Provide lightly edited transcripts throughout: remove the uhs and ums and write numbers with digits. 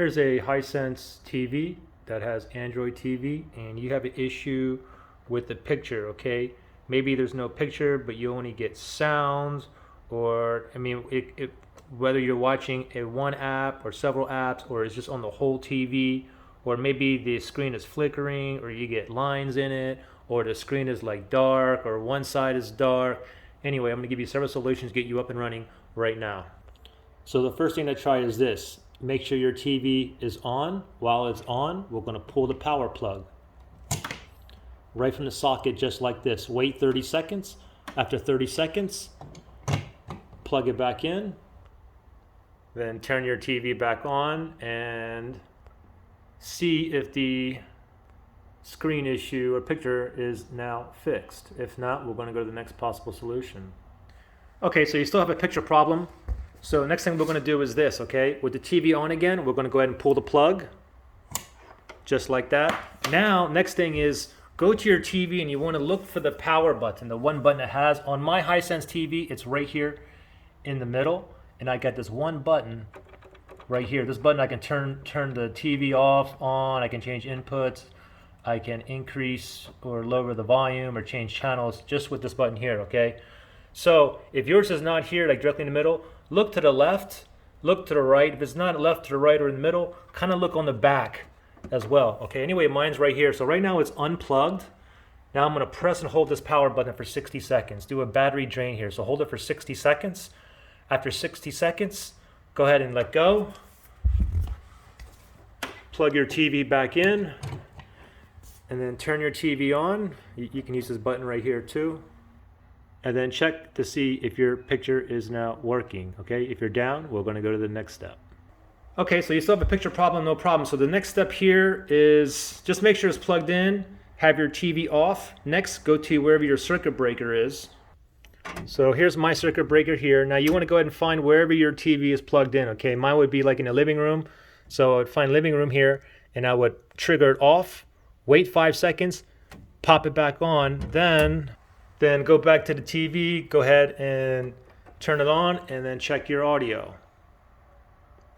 Here's a Hisense TV that has Android TV, and you have an issue with the picture, okay? Maybe there's no picture, but you only get sounds, or whether you're watching a one app or several apps, or it's just on the whole TV, or maybe the screen is flickering, or you get lines in it, or the screen is like dark, or one side is dark. Anyway, I'm gonna give you several solutions to get you up and running right now. So the first thing to try is this. Make sure your TV is on. While it's on, we're going to pull the power plug right from the socket, just like this. Wait 30 seconds. After 30 seconds, plug it back in. Then turn your TV back on and see if the screen issue or picture is now fixed. If not, we're going to go to the next possible solution. Okay, so you still have a picture problem. So next thing we're going to do is this, okay? With the TV on again, we're going to go ahead and pull the plug, just like that. Now, next thing is go to your TV and you want to look for the power button, the one button it has. On my Hisense TV, it's right here in the middle, and I got this one button right here. This button I can turn the TV off, on, I can change inputs, I can increase or lower the volume or change channels just with this button here, okay? So if yours is not here, like directly in the middle, look to the left, look to the right. If it's not left to the right or in the middle, kind of look on the back as well. Okay, anyway, mine's right here. So right now it's unplugged. Now I'm going to press and hold this power button for 60 seconds. Do a battery drain here. So hold it for 60 seconds. After 60 seconds, go ahead and let go. Plug your TV back in. And then turn your TV on. You can use this button right here too. And then check to see if your picture is now working, okay? If you're down, we're gonna go to the next step. Okay, so you still have a picture problem, no problem. So the next step here is just make sure it's plugged in, have your TV off. Next, go to wherever your circuit breaker is. So here's my circuit breaker here. Now you wanna go ahead and find wherever your TV is plugged in, okay? Mine would be like in the living room. So I'd find living room here, and I would trigger it off, wait 5 seconds, pop it back on, then go back to the TV, go ahead and turn it on, and then check your audio.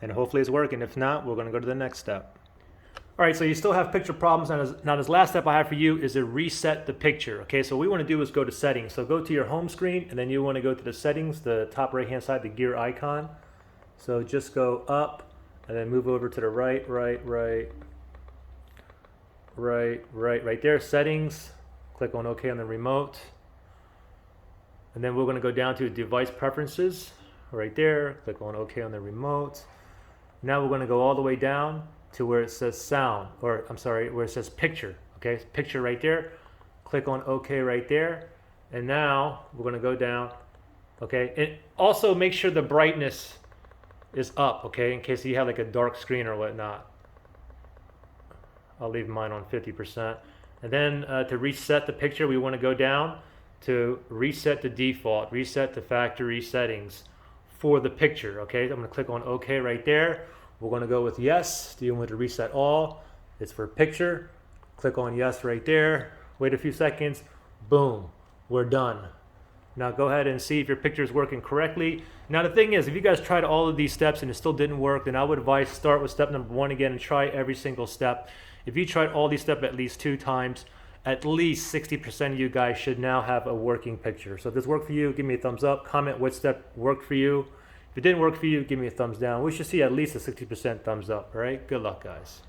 And hopefully it's working. If not, we're gonna go to the next step. All right, so you still have picture problems. Now this last step I have for you is to reset the picture, okay? So what we wanna do is go to settings. So go to your home screen, and then you wanna go to the settings, the top right-hand side, the gear icon. So just go up, and then move over to the right there, settings. Click on OK on the remote. And then we're going to go down to device preferences right there. Click on OK on the remote. Now we're going to go all the way down to where it says sound, or I'm sorry, where it says picture. Okay, picture right there. Click on OK right there. And now we're going to go down. Okay, and also make sure the brightness is up, okay, in case you have like a dark screen or whatnot. I'll leave mine on 50%. And then to reset the picture, we want to go down to reset the default, reset the factory settings for the picture, okay? I'm going to click on OK right there. We're going to go with yes. Do you want to reset all? It's for picture. Click on yes right there. Wait a few seconds. Boom. We're done. Now go ahead and see if your picture is working correctly. Now the thing is, if you guys tried all of these steps and it still didn't work, then I would advise start with step number 1 again and try every single step. If you tried all these steps at least 2 times, at least 60% of you guys should now have a working picture. So if this worked for you, give me a thumbs up. Comment what step worked for you. If it didn't work for you, give me a thumbs down. We should see at least a 60% thumbs up, all right? Good luck, guys.